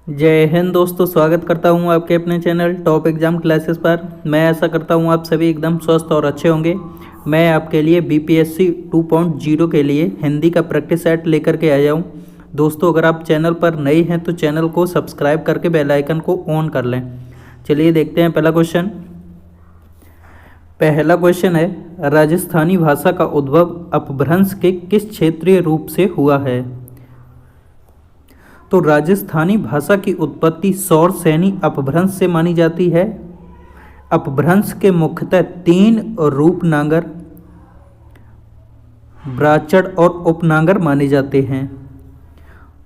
जय हिंद दोस्तों, स्वागत करता हूं आपके अपने चैनल टॉप एग्जाम क्लासेस पर। मैं ऐसा करता हूं आप सभी एकदम स्वस्थ और अच्छे होंगे। मैं आपके लिए बीपीएससी 2.0 के लिए हिंदी का प्रैक्टिस सेट लेकर के आया हूं। दोस्तों, अगर आप चैनल पर नए हैं तो चैनल को सब्सक्राइब करके बेल आइकन को ऑन कर लें। चलिए देखते हैं पहला क्वेश्चन है, राजस्थानी भाषा का उद्भव अपभ्रंश के किस क्षेत्रीय रूप से हुआ है? तो राजस्थानी भाषा की उत्पत्ति सौर सैनी अपभ्रंश से मानी जाती है। अपभ्रंश के मुख्यतः 3 रूपनागर, ब्राचड़ और उपनागर माने जाते हैं।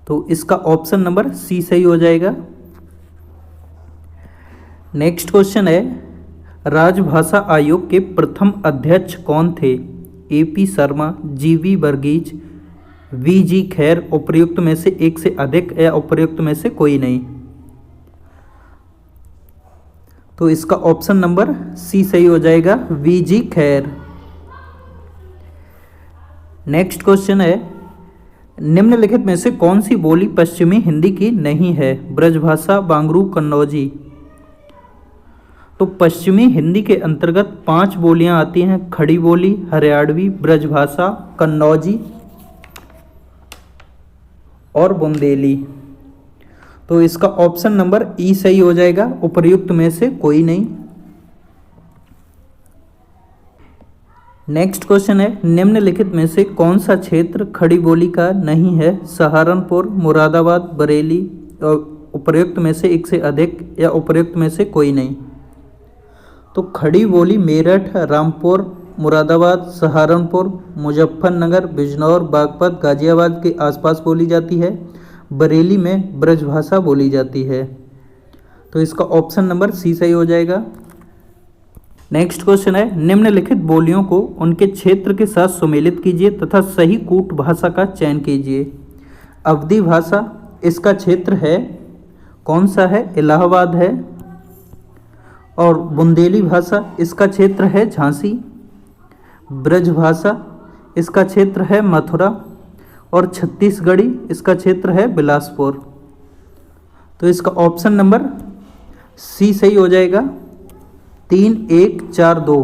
तो इसका ऑप्शन नंबर सी सही हो जाएगा। नेक्स्ट क्वेश्चन है, राजभाषा आयोग के प्रथम अध्यक्ष कौन थे? एपी शर्मा, जीवी वर्गीज, वीजी खैर, उपर्युक्त में से एक से अधिक या उपर्युक्त में से कोई नहीं। तो इसका ऑप्शन नंबर सी सही हो जाएगा, वीजी खैर। नेक्स्ट क्वेश्चन है, निम्नलिखित में से कौन सी बोली पश्चिमी हिंदी की नहीं है? ब्रजभाषा, बांगरू, कन्नौजी। तो पश्चिमी हिंदी के अंतर्गत 5 बोलियां आती हैं, खड़ी बोली, हरियाणवी, ब्रजभाषा, कन्नौजी और बुंदेली। तो इसका ऑप्शन नंबर ई सही हो जाएगा, उपर्युक्त में से कोई नहीं। नेक्स्ट क्वेश्चन है, निम्नलिखित में से कौन सा क्षेत्र खड़ी बोली का नहीं है? सहारनपुर, मुरादाबाद, बरेली और उपर्युक्त में से एक से अधिक या उपर्युक्त में से कोई नहीं। तो खड़ी बोली मेरठ, रामपुर, मुरादाबाद, सहारनपुर, मुजफ्फरनगर, बिजनौर, बागपत, गाजियाबाद के आसपास बोली जाती है। बरेली में ब्रजभाषा बोली जाती है। तो इसका ऑप्शन नंबर सी सही हो जाएगा। नेक्स्ट क्वेश्चन है, निम्नलिखित बोलियों को उनके क्षेत्र के साथ सुमेलित कीजिए तथा सही कूट भाषा का चयन कीजिए। अवधी भाषा, इसका क्षेत्र है कौन सा है? इलाहाबाद है। और बुंदेली भाषा, इसका क्षेत्र है झांसी। ब्रजभाषा, इसका क्षेत्र है मथुरा। और छत्तीसगढ़ी, इसका क्षेत्र है बिलासपुर। तो इसका ऑप्शन नंबर सी सही हो जाएगा, 3, 1, 4, 2।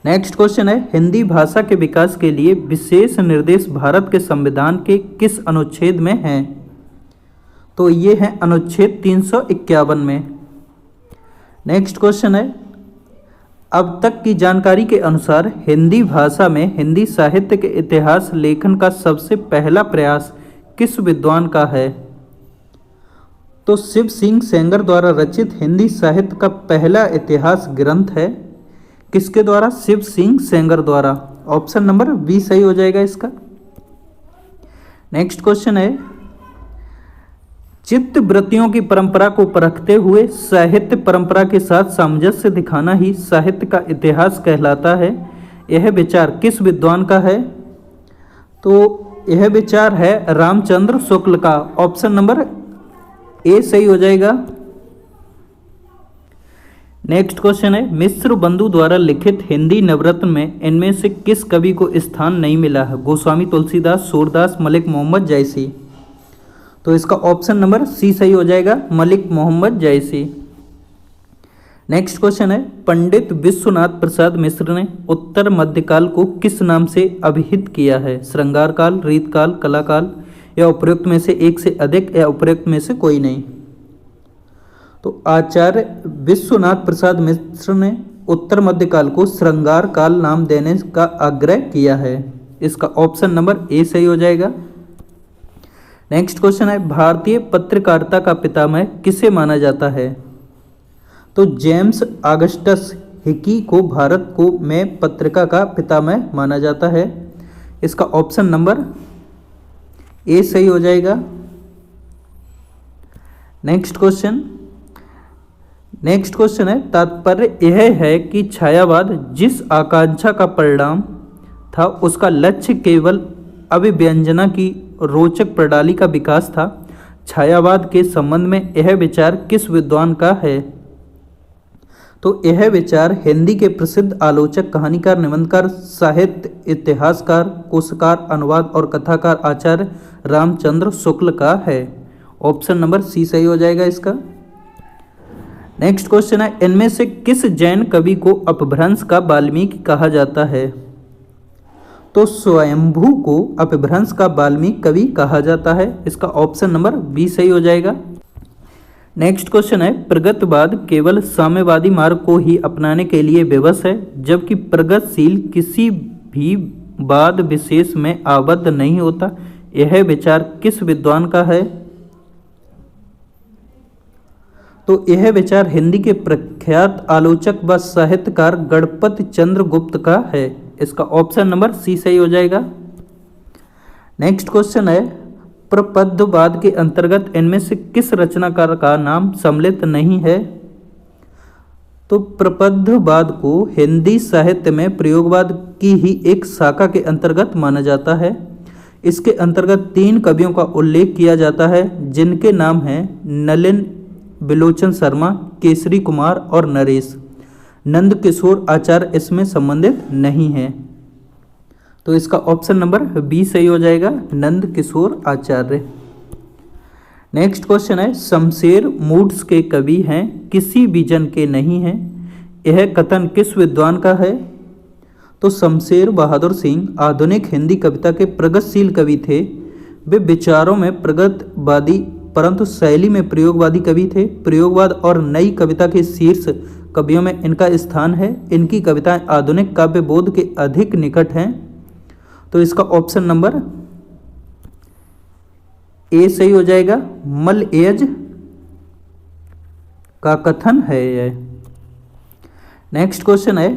नेक्स्ट क्वेश्चन है, हिंदी भाषा के विकास के लिए विशेष निर्देश भारत के संविधान के किस अनुच्छेद में हैं? तो ये है अनुच्छेद 351 में। नेक्स्ट क्वेश्चन है, अब तक की जानकारी के अनुसार हिंदी भाषा में हिंदी साहित्य के इतिहास लेखन का सबसे पहला प्रयास किस विद्वान का है? तो शिव सिंह सेंगर द्वारा रचित हिंदी साहित्य का पहला इतिहास ग्रंथ है। किसके द्वारा? शिव सिंह सेंगर द्वारा। ऑप्शन नंबर बी सही हो जाएगा इसका। नेक्स्ट क्वेश्चन है, चित्त वृत्तियों की परंपरा को परखते हुए साहित्य परंपरा के साथ सामंजस्य दिखाना ही साहित्य का इतिहास कहलाता है। यह विचार किस विद्वान का है? तो यह विचार है रामचंद्र शुक्ल का। ऑप्शन नंबर ए सही हो जाएगा। नेक्स्ट क्वेश्चन है, मिश्र बंधु द्वारा लिखित हिंदी नवरत्न में इनमें से किस कवि को स्थान नहीं मिला है? गोस्वामी तुलसीदास, सूरदास, मलिक मोहम्मद जायसी। तो इसका ऑप्शन नंबर सी सही हो जाएगा, मलिक मोहम्मद जायसी। नेक्स्ट क्वेश्चन है, पंडित विश्वनाथ प्रसाद मिश्र ने उत्तर मध्यकाल को किस नाम से अभिहित किया है? श्रृंगार काल, रीतकाल, कलाकाल या उपर्युक्त में से एक से अधिक या उपर्युक्त में से कोई नहीं। तो आचार्य विश्वनाथ प्रसाद मिश्र ने उत्तर मध्यकाल को श्रृंगार काल नाम देने का आग्रह किया है। इसका ऑप्शन नंबर ए सही हो जाएगा। नेक्स्ट क्वेश्चन है, भारतीय पत्रकारिता का पितामह किसे माना जाता है? तो जेम्स ऑगस्टस हिकी को भारत को में पत्रिका का पितामह माना जाता है। इसका ऑप्शन नंबर ए सही हो जाएगा। नेक्स्ट क्वेश्चन है, तात्पर्य यह है कि छायावाद जिस आकांक्षा का परिणाम था उसका लक्ष्य केवल अभिव्यंजना की रोचक प्रणाली का विकास था। छायावाद के संबंध में यह विचार किस विद्वान का है? तो यह विचार हिंदी के प्रसिद्ध आलोचक, कहानीकार, निबंधकार, साहित्य इतिहासकार, कोशकार, अनुवाद और कथाकार आचार्य रामचंद्र शुक्ल का है। ऑप्शन नंबर सी सही हो जाएगा इसका। नेक्स्ट क्वेश्चन है, इनमें से किस जैन कवि को अपभ्रंश का वाल्मीकि कहा जाता है? तो स्वयंभू को अपभ्रंश का वाल्मीकि कवि कहा जाता है, इसका ऑप्शन नंबर बी सही हो जाएगा। नेक्स्ट क्वेश्चन है, प्रगतवाद केवल साम्यवादी मार्ग को ही अपनाने के लिए विवश है, जबकि प्रगतिशील किसी भी वाद विशेष में आबद्ध नहीं होता। यह विचार किस विद्वान का है? तो यह विचार हिंदी के प्रख्यात आलोचक व साहित्यकार गणपति चंद्र गुप्त का है, इसका ऑप्शन नंबर सी सही हो जाएगा। नेक्स्ट क्वेश्चन है, प्रपद्धवाद के अंतर्गत इनमें से किस रचनाकार का नाम सम्मिलित नहीं है? तो प्रपद्धवाद को हिंदी साहित्य में प्रयोगवाद की ही एक शाखा के अंतर्गत माना जाता है। इसके अंतर्गत 3 कवियों का उल्लेख किया जाता है, जिनके नाम हैं नलिन बिलोचन शर्मा, केसरी कुमार और नरेश। नंदकिशोर आचार्य इसमें संबंधित नहीं है, तो इसका ऑप्शन नंबर बी सही हो जाएगा, नंदकिशोर आचार्य। नेक्स्ट क्वेश्चन है, शमशेर मूड्स के कवि हैं, किसी भी जन के नहीं हैं। यह कथन किस विद्वान का है? तो शमशेर बहादुर सिंह आधुनिक हिंदी कविता के प्रगतिशील कवि थे। वे विचारों में प्रगतवादी परंतु शैली में प्रयोगवादी कवि थे। प्रयोगवाद और नई कविता के शीर्ष कवियों में इनका स्थान है। इनकी कविताएं आधुनिक काव्य बोध के अधिक निकट हैं, तो इसका ऑप्शन नंबर ए सही हो जाएगा, मलयज का कथन है यह। नेक्स्ट क्वेश्चन है,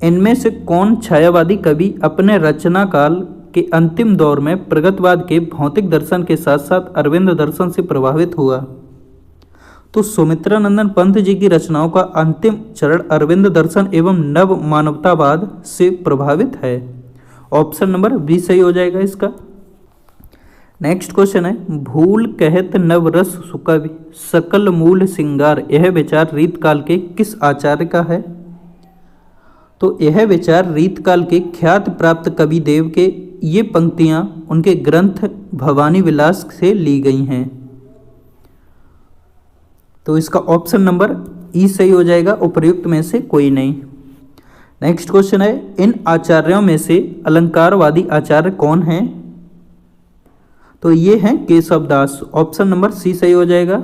इनमें से कौन छायावादी कवि अपने रचना काल के अंतिम दौर में प्रगतवाद के भौतिक दर्शन के साथ साथ अरविंद दर्शन से प्रभावित हुआ? तो सुमित्रानंदन पंत जी की रचनाओं का अंतिम चरण अरविंद दर्शन एवं नव मानवतावाद से प्रभावित है, ऑप्शन नंबर बी सही हो जाएगा इसका। नेक्स्ट क्वेश्चन है, भूल कहत नवरस सुकवि सकल मूल सिंगार, यह विचार रीतकाल के किस आचार्य का है? तो यह विचार रीतकाल के ख्यात प्राप्त कवि देव के ये पंक्तियां उनके ग्रंथ भवानी विलास से ली गई हैं, तो इसका ऑप्शन नंबर ई सही हो जाएगा, उपर्युक्त में से कोई नहीं। नेक्स्ट क्वेश्चन है, इन आचार्यों में से अलंकारवादी आचार्य कौन हैं? तो ये हैं केशव दास, ऑप्शन नंबर सी सही हो जाएगा।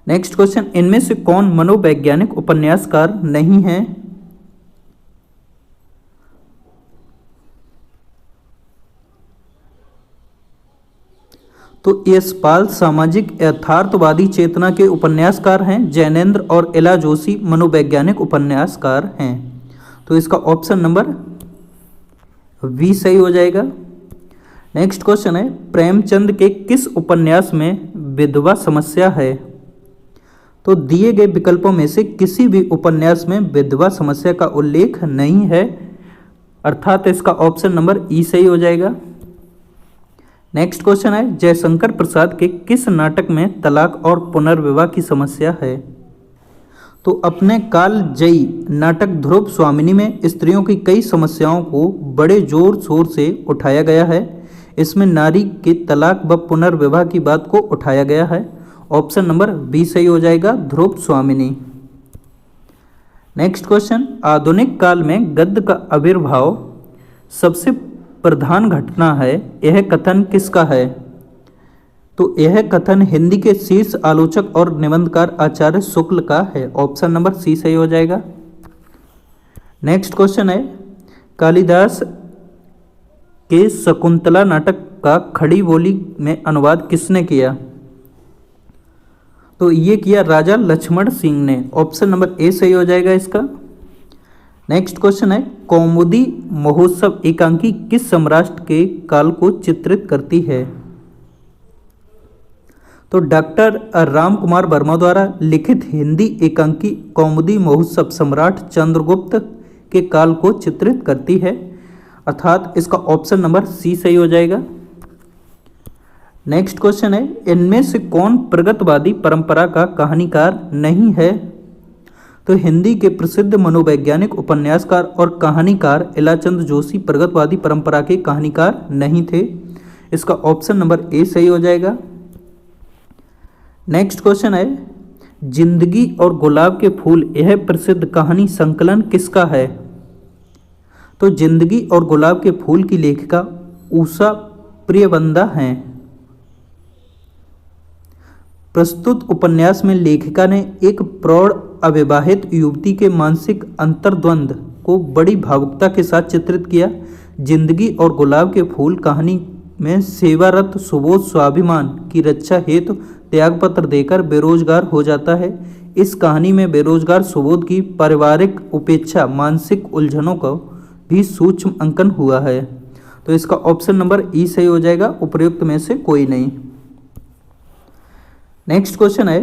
नेक्स्ट क्वेश्चन, इनमें से कौन मनोवैज्ञानिक उपन्यासकार नहीं है? तो यशपाल सामाजिक यथार्थवादी चेतना के उपन्यासकार हैं। जैनेन्द्र और इला जोशी मनोवैज्ञानिक उपन्यासकार हैं, तो इसका ऑप्शन नंबर वी सही हो जाएगा। नेक्स्ट क्वेश्चन है, प्रेमचंद के किस उपन्यास में विधवा समस्या है? तो दिए गए विकल्पों में से किसी भी उपन्यास में विधवा समस्या का उल्लेख नहीं है, अर्थात इसका ऑप्शन नंबर ई सही हो जाएगा। नेक्स्ट क्वेश्चन है, जयशंकर प्रसाद के किस नाटक में तलाक और पुनर्विवाह की समस्या है? तो अपने कालजयी नाटक ध्रुव स्वामिनी में स्त्रियों की कई समस्याओं को बड़े जोर शोर से उठाया गया है। इसमें नारी के तलाक व पुनर्विवाह की बात को उठाया गया है, ऑप्शन नंबर बी सही हो जाएगा, ध्रुव स्वामिनी। नेक्स्ट क्वेश्चन, आधुनिक काल में गद्य का आविर्भाव सबसे प्रधान घटना है, यह कथन किसका है? तो यह कथन हिंदी के शीर्ष आलोचक और निबंधकार आचार्य शुक्ल का है, ऑप्शन नंबर सी सही हो जाएगा। नेक्स्ट क्वेश्चन है, कालिदास के शकुंतला नाटक का खड़ी बोली में अनुवाद किसने किया? तो ये किया राजा लक्ष्मण सिंह ने, ऑप्शन नंबर ए सही हो जाएगा इसका। नेक्स्ट क्वेश्चन है, कौमुदी महोत्सव एकांकी किस सम्राट के काल को चित्रित करती है? तो डॉक्टर राम कुमार वर्मा द्वारा लिखित हिंदी एकांकी कौमुदी महोत्सव सम्राट चंद्रगुप्त के काल को चित्रित करती है, अर्थात इसका ऑप्शन नंबर सी सही हो जाएगा। नेक्स्ट क्वेश्चन है, इनमें से कौन प्रगतवादी परंपरा का कहानीकार नहीं है? तो हिंदी के प्रसिद्ध मनोवैज्ञानिक उपन्यासकार और कहानीकार इलाचंद जोशी प्रगतवादी परंपरा के कहानीकार नहीं थे, इसका ऑप्शन नंबर ए सही हो जाएगा। नेक्स्ट क्वेश्चन है, जिंदगी और गुलाब के फूल यह प्रसिद्ध कहानी संकलन किसका है? तो जिंदगी और गुलाब के फूल की लेखिका उषा प्रियबंदा हैं। प्रस्तुत उपन्यास में लेखिका ने एक प्रौढ़ अविवाहित युवती के मानसिक अंतर्द्वंद को बड़ी भावुकता के साथ चित्रित किया। जिंदगी और गुलाब के फूल कहानी में सेवारत सुबोध स्वाभिमान की रक्षा हेतु त्यागपत्र देकर बेरोजगार हो जाता है। इस कहानी में बेरोजगार सुबोध की पारिवारिक उपेक्षा, मानसिक उलझनों का भी सूक्ष्म अंकन हुआ है। तो इसका ऑप्शन नंबर ई सही हो जाएगा, उपर्युक्त में से कोई नहीं। नेक्स्ट क्वेश्चन है,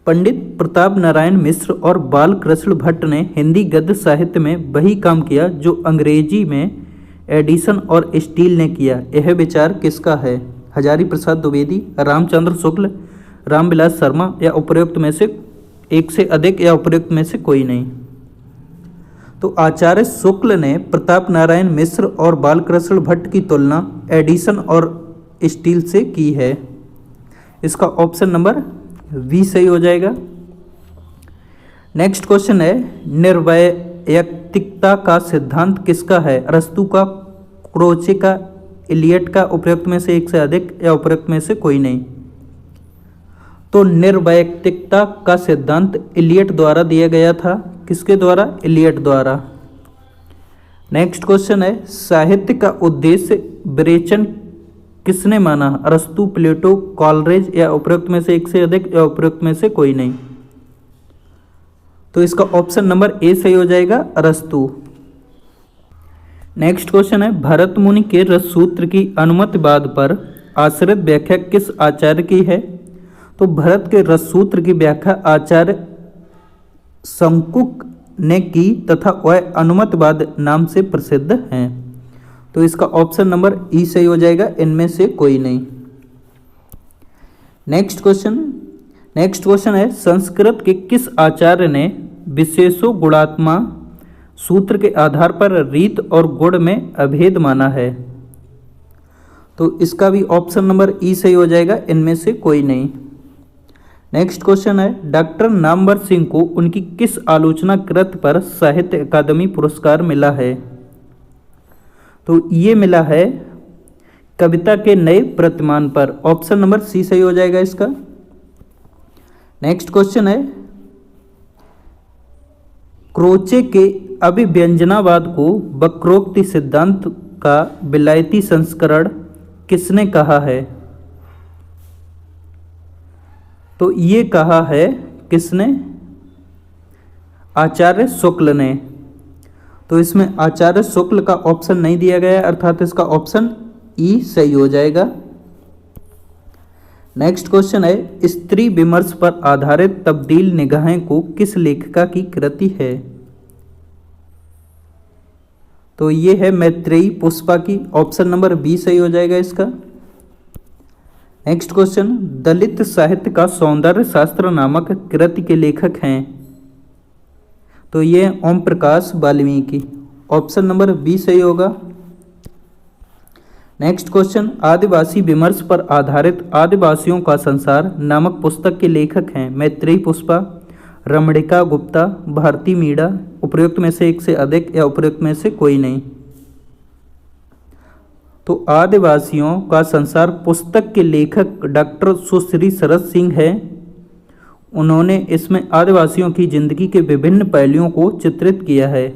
पंडित प्रताप नारायण मिश्र और बालकृष्ण भट्ट ने हिंदी गद्य साहित्य में वही काम किया जो अंग्रेजी में एडिसन और स्टील ने किया। यह विचार किसका है? हजारी प्रसाद द्विवेदी, रामचंद्र शुक्ल, रामविलास शर्मा या उपर्युक्त में से एक से अधिक या उपर्युक्त में से कोई नहीं। तो आचार्य शुक्ल ने प्रताप नारायण मिश्र और बालकृष्ण भट्ट की तुलना एडिसन और स्टील से की है। इसका ऑप्शन नंबर बी सही हो जाएगा। नेक्स्ट क्वेश्चन है, निर्वैयक्तिकता का सिद्धांत किसका है? अरस्तू का, क्रोचे का, इलियट का, उपर्युक्त में से एक से अधिक या उपर्युक्त में से कोई नहीं। तो निर्वैयक्तिकता का सिद्धांत इलियट द्वारा दिया गया था। किसके द्वारा? इलियट द्वारा। नेक्स्ट क्वेश्चन है, साहित्य का उद्देश्य विरेचन किसने माना? अरस्तू, प्लेटो, कॉलरेज या उपर्युक्त में से एक से अधिक या उपर्युक्त में से कोई नहीं। तो इसका ऑप्शन नंबर ए सही हो जाएगा, अरस्तू। नेक्स्ट क्वेश्चन है, भरत मुनि के रससूत्र की अनुमतिवाद पर आश्रित व्याख्या किस आचार्य की है? तो भरत के रससूत्र की व्याख्या आचार्य शंकुक ने की तथा वह अनुमतिवाद नाम से प्रसिद्ध हैं। तो इसका ऑप्शन नंबर ई सही हो जाएगा, इनमें से कोई नहीं। नेक्स्ट क्वेश्चन है, संस्कृत के किस आचार्य ने विशेषो गुणात्मा सूत्र के आधार पर रीत और गुण में अभेद माना है? तो इसका भी ऑप्शन नंबर ई सही हो जाएगा, इनमें से कोई नहीं। नेक्स्ट क्वेश्चन है, डॉक्टर नामवर सिंह को उनकी किस आलोचना कृत पर साहित्य अकादमी पुरस्कार मिला है? तो ये मिला है कविता के नए प्रतिमान पर। ऑप्शन नंबर सी सही हो जाएगा इसका। नेक्स्ट क्वेश्चन है, क्रोचे के अभिव्यंजनावाद को वक्रोक्ति सिद्धांत का विलायती संस्करण किसने कहा है? तो ये कहा है किसने? आचार्य शुक्ल ने। तो इसमें आचार्य शुक्ल का ऑप्शन नहीं दिया गया है, अर्थात इसका ऑप्शन ई सही हो जाएगा। नेक्स्ट क्वेश्चन है, स्त्री विमर्श पर आधारित तब्दील निगाहें को किस लेखिका की कृति है? तो ये है मैत्रेयी पुष्पा की। ऑप्शन नंबर बी सही हो जाएगा इसका। नेक्स्ट क्वेश्चन, दलित साहित्य का सौंदर्य शास्त्र नामक कृति के लेखक हैं? तो ये Om Prakash Valmiki. Option number B सही होगा। नेक्स्ट क्वेश्चन, आदिवासी विमर्श पर आधारित आदिवासियों का संसार नामक पुस्तक के लेखक हैं? मैत्रेयी पुष्पा, रमणिका गुप्ता, भारती मीणा, उपर्युक्त में से एक से अधिक या उपर्युक्त में से कोई नहीं। तो आदिवासियों का संसार पुस्तक के लेखक डॉक्टर सुश्री शरद सिंह हैं। उन्होंने इसमें आदिवासियों की जिंदगी के विभिन्न पहलुओं को चित्रित किया है।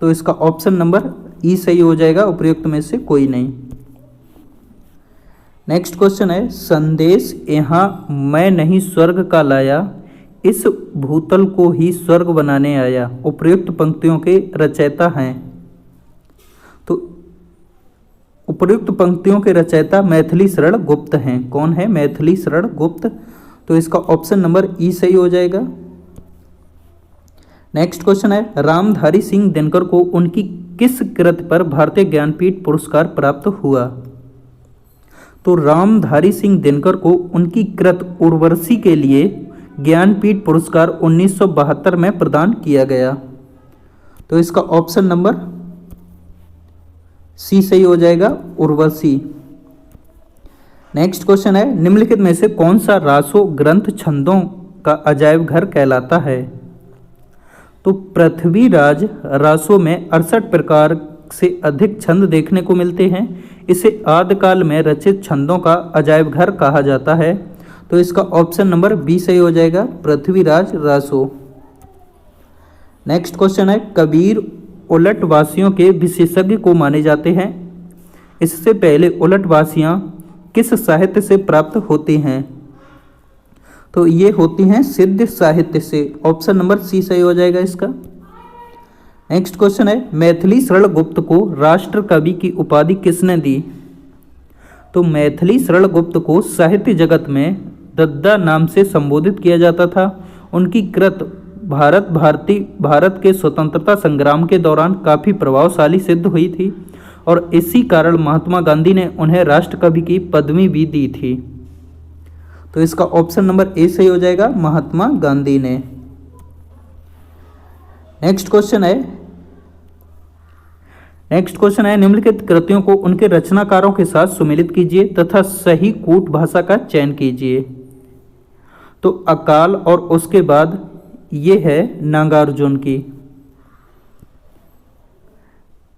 तो इसका ऑप्शन नंबर ई सही हो जाएगा, उपर्युक्त में से कोई नहीं। नेक्स्ट क्वेश्चन है, संदेश यहाँ मैं नहीं स्वर्ग का लाया, इस भूतल को ही स्वर्ग बनाने आया, उपर्युक्त पंक्तियों के रचयिता हैं? तो उपर्युक्त पंक्तियों के रचयिता मैथिली शरण गुप्त हैं। कौन है? मैथिली शरण गुप्त। तो इसका ऑप्शन नंबर ई सही हो जाएगा। नेक्स्ट क्वेश्चन है, रामधारी सिंह दिनकर को उनकी किस कृति पर भारतीय ज्ञानपीठ पुरस्कार प्राप्त हुआ? तो रामधारी सिंह दिनकर को उनकी कृति उर्वशी के लिए ज्ञानपीठ पुरस्कार 1972 में प्रदान किया गया। तो इसका ऑप्शन नंबर सी सही हो जाएगा, उर्वशी। नेक्स्ट क्वेश्चन है, निम्नलिखित में से कौन सा रासो ग्रंथ छंदों का अजायब घर कहलाता है? तो पृथ्वीराज रासो में 68 प्रकार से अधिक छंद देखने को मिलते हैं। इसे आदिकाल में रचित छंदों का अजायब घर कहा जाता है। तो इसका ऑप्शन नंबर बी सही हो जाएगा, पृथ्वीराज रासो। नेक्स्ट क्वेश्चन है, कबीर उलटवासियों के विशेषज्ञ को माने जाते हैं। इससे पहले उलटवासियां किस साहित्य से प्राप्त होती हैं? तो ये होती हैं सिद्ध साहित्य से। ऑप्शन नंबर सी सही हो जाएगा इसका। नेक्स्ट क्वेश्चन है, मैथिली शरण गुप्त को राष्ट्र कवि की उपाधि किसने दी? तो मैथिली शरण गुप्त को साहित्य जगत में दद्दा नाम से संबोधित किया जाता था। उनकी कृत भारत के स्वतंत्रता संग्राम के दौरान काफ़ी प्रभावशाली सिद्ध हुई थी और इसी कारण महात्मा गांधी ने उन्हें राष्ट्रकवि की पदवी भी दी थी। तो इसका ऑप्शन नंबर ए सही हो जाएगा, महात्मा गांधी ने। नेक्स्ट क्वेश्चन है, निम्नलिखित कृतियों को उनके रचनाकारों के साथ सुमेलित कीजिए तथा सही कूट भाषा का चयन कीजिए। तो अकाल और उसके बाद ये है नागार्जुन की।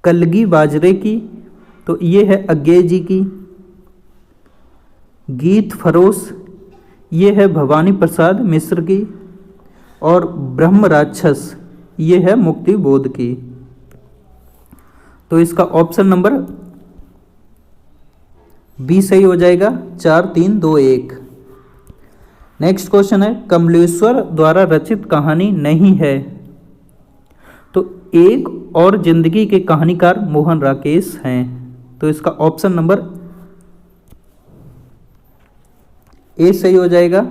कलगी बाजरे की, तो ये है अज्ञे जी की। गीत फरोश, ये है भवानी प्रसाद मिश्र की। और ब्रह्म राक्षस, ये है मुक्ति बोध की। तो इसका ऑप्शन नंबर बी सही हो जाएगा, 4 3 2 1। नेक्स्ट क्वेश्चन है, कमलेश्वर द्वारा रचित कहानी नहीं है। तो एक और जिंदगी के कहानीकार मोहन राकेश हैं। तो इसका ऑप्शन नंबर ए सही हो जाएगा।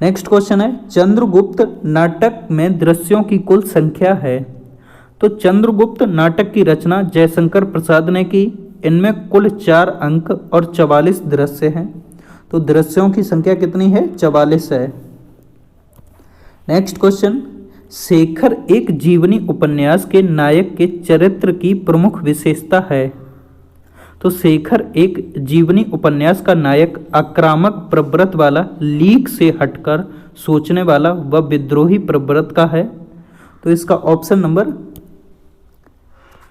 नेक्स्ट क्वेश्चन है, चंद्रगुप्त नाटक में दृश्यों की कुल संख्या है। तो चंद्रगुप्त नाटक की रचना जयशंकर प्रसाद ने की। इनमें कुल 4 अंक और 44 दृश्य हैं। तो दृश्यों की संख्या कितनी है? 44 है। नेक्स्ट क्वेश्चन, शेखर एक जीवनी उपन्यास के नायक के चरित्र की प्रमुख विशेषता है। तो शेखर एक जीवनी उपन्यास का नायक आक्रामक प्रवृत्ति वाला, लीक से हटकर सोचने वाला व विद्रोही प्रवृत्ति का है। तो इसका ऑप्शन नंबर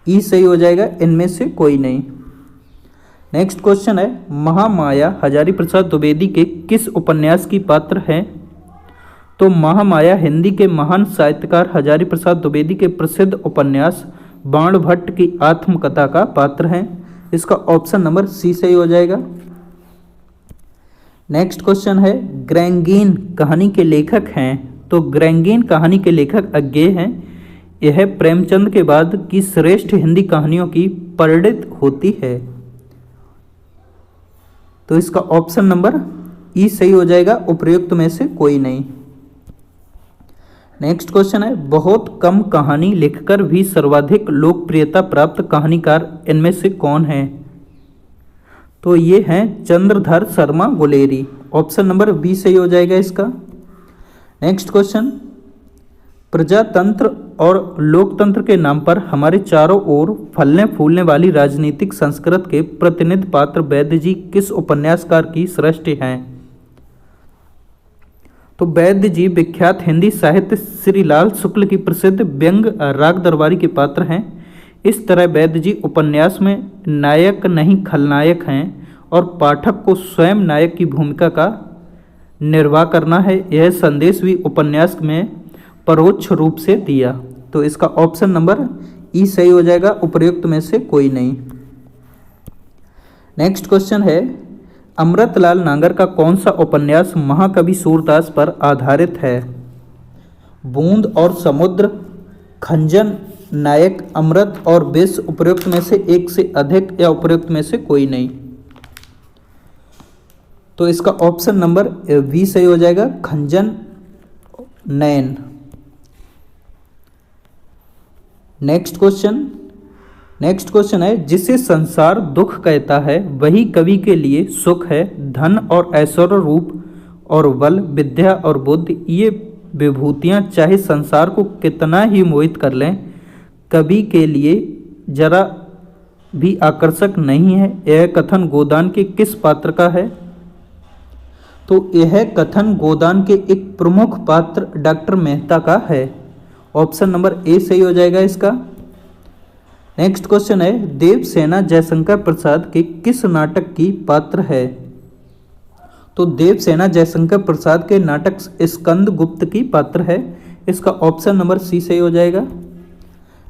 ई सही हो जाएगा, इनमें से कोई नहीं। नेक्स्ट क्वेश्चन है, महामाया हजारी प्रसाद द्विवेदी के किस उपन्यास की पात्र है? तो महामाया हिंदी के महान साहित्यकार हजारी प्रसाद द्विवेदी के प्रसिद्ध उपन्यास बाण भट्ट की आत्मकथा का पात्र है। इसका ऑप्शन नंबर सी सही हो जाएगा। नेक्स्ट क्वेश्चन है, ग्रैंगीन कहानी के लेखक हैं। तो ग्रैंगीन कहानी के लेखक अज्ञे हैं। यह प्रेमचंद के बाद की श्रेष्ठ हिंदी कहानियों की परिणत होती है। तो इसका ऑप्शन नंबर ई सही हो जाएगा, उपर्युक्त में से कोई नहीं। नेक्स्ट क्वेश्चन है, बहुत कम कहानी लिखकर भी सर्वाधिक लोकप्रियता प्राप्त कहानीकार इनमें से कौन है? तो ये हैं Chandradhar Sharma Guleri. Option number B सही हो जाएगा इसका। नेक्स्ट क्वेश्चन, प्रजातंत्र और लोकतंत्र के नाम पर हमारे चारों ओर फलने फूलने वाली राजनीतिक संस्कृति के प्रतिनिधि पात्र वैद्य जी किस उपन्यासकार की सृष्टि हैं? तो वैद्य जी विख्यात हिंदी साहित्य श्रीलाल शुक्ल की प्रसिद्ध व्यंग राग दरबारी के पात्र हैं। इस तरह वैद्य जी उपन्यास में नायक नहीं खलनायक हैं और पाठक को स्वयं नायक की भूमिका का निर्वाह करना है, यह संदेश भी उपन्यास में परोक्ष रूप से दिया। तो इसका ऑप्शन नंबर ई सही हो जाएगा, उपर्युक्त में से कोई नहीं। नेक्स्ट क्वेश्चन है, अमृतलाल नागर का कौन सा उपन्यास महाकवि सूरदास पर आधारित है? बूंद और समुद्र, खंजन, नायक, अमृत और विष। उपर्युक्त में से एक से अधिक या उपर्युक्त में से कोई नहीं। तो इसका ऑप्शन नंबर बी सही हो जाएगा, खंजन, नयन। नेक्स्ट क्वेश्चन है, जिसे संसार दुख कहता है वही कवि के लिए सुख है। धन और ऐश्वर्य, रूप और बल, विद्या और बुद्धि, ये विभूतियाँ चाहे संसार को कितना ही मोहित कर लें, कवि के लिए जरा भी आकर्षक नहीं है। यह कथन गोदान के किस पात्र का है? तो यह कथन गोदान के एक प्रमुख पात्र डॉक्टर मेहता का है। ऑप्शन नंबर ए सही हो जाएगा इसका। नेक्स्ट क्वेश्चन है, देवसेना जयशंकर प्रसाद के किस नाटक की पात्र है? तो देवसेना जयशंकर प्रसाद के नाटक स्कंद गुप्त की पात्र है। इसका ऑप्शन नंबर सी सही हो जाएगा।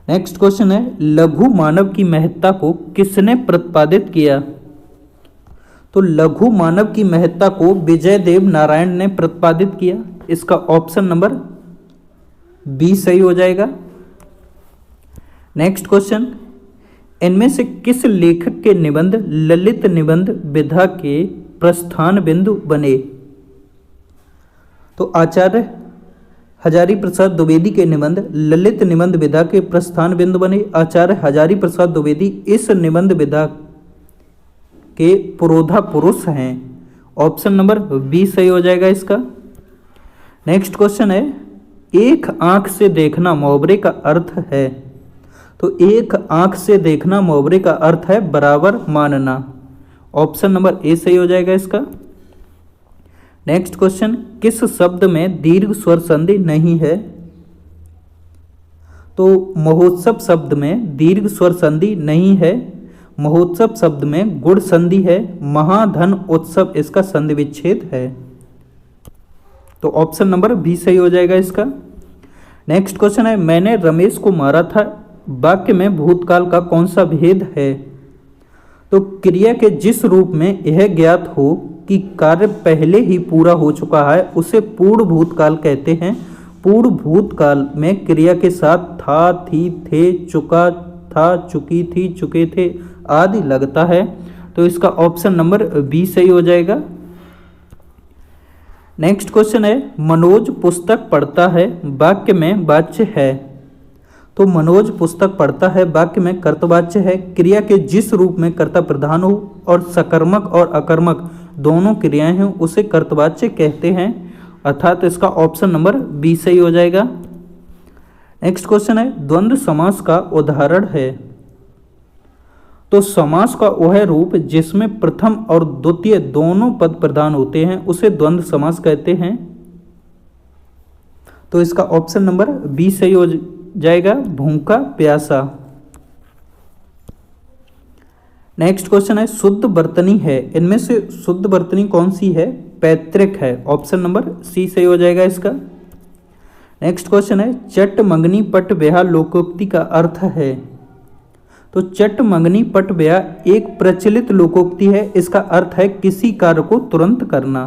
नेक्स्ट क्वेश्चन है, लघु मानव की महत्ता को किसने प्रतिपादित किया? तो लघु मानव की महत्ता को विजय देव नारायण ने प्रतिपादित किया। इसका ऑप्शन नंबर बी सही हो जाएगा। नेक्स्ट क्वेश्चन, इनमें से किस लेखक के निबंध ललित निबंध विधा के प्रस्थान बिंदु बने? तो आचार्य हजारी प्रसाद द्विवेदी के निबंध ललित निबंध विधा के प्रस्थान बिंदु बने। आचार्य हजारी प्रसाद द्विवेदी इस निबंध विधा के पुरोधा पुरुष हैं। ऑप्शन नंबर बी सही हो जाएगा इसका। नेक्स्ट क्वेश्चन है, एक आंख से देखना मुहावरे का अर्थ है? तो एक आंख से देखना मुहावरे का अर्थ है बराबर मानना। ऑप्शन नंबर ए सही हो जाएगा इसका। नेक्स्ट क्वेश्चन, किस शब्द में दीर्घ स्वर संधि नहीं है? तो महोत्सव शब्द में दीर्घ स्वर संधि नहीं है। महोत्सव शब्द में गुण संधि है। महाधन उत्सव इसका संधि विच्छेद है। तो ऑप्शन नंबर बी सही हो जाएगा इसका। नेक्स्ट क्वेश्चन है, मैंने रमेश को मारा था वाक्य में भूतकाल का कौन सा भेद है? तो क्रिया के जिस रूप में यह ज्ञात हो कि कार्य पहले ही पूरा हो चुका है उसे पूर्ण भूतकाल कहते हैं। पूर्ण भूतकाल में क्रिया के साथ था, थी, थे, चुका था, चुकी थी, चुके थे आदि लगता है। तो इसका ऑप्शन नंबर बी सही हो जाएगा। नेक्स्ट क्वेश्चन है, मनोज पुस्तक पढ़ता है वाक्य में वाच्य है। तो मनोज पुस्तक पढ़ता है वाक्य में कर्तवाच्य है। क्रिया के जिस रूप में कर्ता प्रधान हो और सकर्मक और अकर्मक दोनों क्रियाएं हों उसे कर्तवाच्य कहते हैं। अर्थात इसका ऑप्शन नंबर बी सही हो जाएगा। नेक्स्ट क्वेश्चन है, द्वंद्व समास का उदाहरण है। तो समास का वह रूप जिसमें प्रथम और द्वितीय दोनों पद प्रधान होते हैं उसे द्वंद्व समास कहते हैं। तो इसका ऑप्शन नंबर बी सही हो जाएगा, भूखा प्यासा। नेक्स्ट क्वेश्चन है, शुद्ध वर्तनी है। इनमें से शुद्ध वर्तनी कौन सी है? पैतृक है। ऑप्शन नंबर सी सही हो जाएगा इसका। नेक्स्ट क्वेश्चन है, चट मंगनी पट ब्याह लोकोक्ति का अर्थ है। तो चट मंगनी पट ब्याह एक प्रचलित लोकोक्ति है। इसका अर्थ है किसी कार्य को तुरंत करना।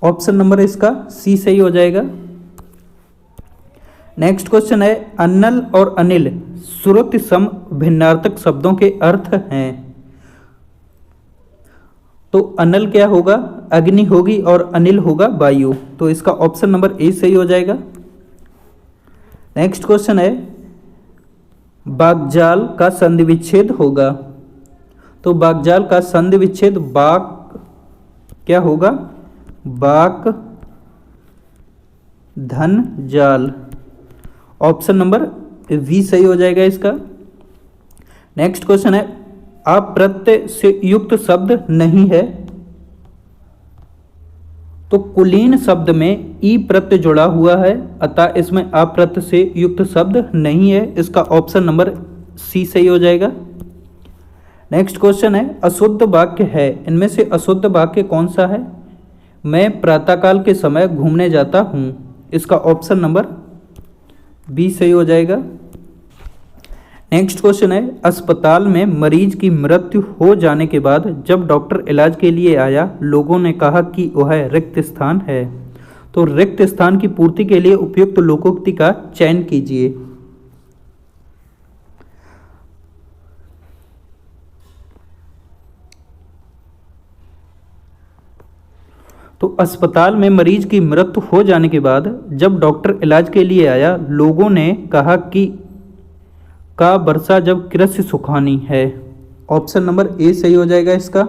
ऑप्शन नंबर इसका सी सही हो जाएगा। नेक्स्ट क्वेश्चन है, अन्नल और अनिल श्रुति सम भिन्नार्थक शब्दों के अर्थ हैं। तो अनल क्या होगा? अग्नि होगी और अनिल होगा वायु। तो इसका ऑप्शन नंबर ए सही हो जाएगा। नेक्स्ट क्वेश्चन है, बाकजाल का संधि विच्छेद होगा। तो बाकजाल का संधि विच्छेद बाक क्या होगा? बाक धन जाल। ऑप्शन नंबर वी सही हो जाएगा इसका। नेक्स्ट क्वेश्चन है, अप्रत्यय से युक्त शब्द नहीं है। तो कुलीन शब्द में ई प्रत्यय जुड़ा हुआ है, अतः इसमें अप्रत्यय से युक्त शब्द नहीं है। इसका ऑप्शन नंबर सी सही हो जाएगा। नेक्स्ट क्वेश्चन है, अशुद्ध वाक्य है। इनमें से अशुद्ध वाक्य कौन सा है? मैं प्रातःकाल के समय घूमने जाता हूं। इसका ऑप्शन नंबर बी सही हो जाएगा। नेक्स्ट क्वेश्चन है, अस्पताल में मरीज की मृत्यु हो जाने के बाद जब डॉक्टर इलाज के लिए आया लोगों ने कहा कि वह रिक्त स्थान है। तो रिक्त स्थान की पूर्ति के लिए उपयुक्त लोकोक्ति का चयन कीजिए। तो अस्पताल में मरीज की मृत्यु हो जाने के बाद जब डॉक्टर इलाज के लिए आया लोगों ने कहा कि का वर्षा जब कृषि सुखानी है। ऑप्शन नंबर ए सही हो जाएगा इसका।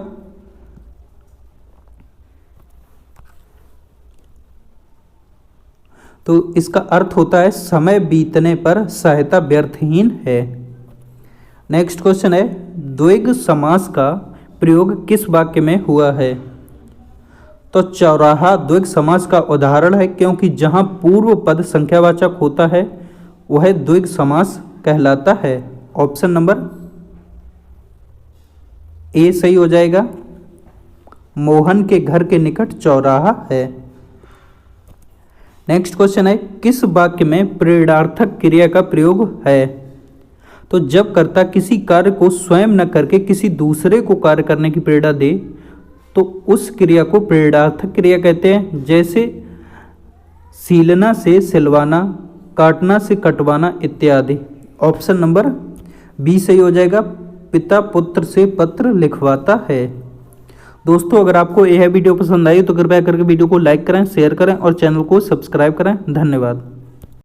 तो इसका अर्थ होता है समय बीतने पर सहायता व्यर्थहीन है। नेक्स्ट क्वेश्चन है, द्विग समास का प्रयोग किस वाक्य में हुआ है? तो चौराहा द्विग समास का उदाहरण है, क्योंकि जहां पूर्व पद संख्यावाचक होता है वह द्विग समास कहलाता है। ऑप्शन नंबर ए सही हो जाएगा। मोहन के घर के निकट चौराहा है। नेक्स्ट क्वेश्चन है, किस वाक्य में प्रेरणार्थक क्रिया का प्रयोग है? तो जब कर्ता किसी कार्य को स्वयं न करके किसी दूसरे को कार्य करने की प्रेरणा दे तो उस क्रिया को प्रेरणार्थक क्रिया कहते हैं। जैसे सीलना से सिलवाना, काटना से कटवाना इत्यादि। ऑप्शन नंबर बी सही हो जाएगा। पिता पुत्र से पत्र लिखवाता है। दोस्तों, अगर आपको यह वीडियो पसंद आई तो कृपया करके वीडियो को लाइक करें, शेयर करें और चैनल को सब्सक्राइब करें। धन्यवाद।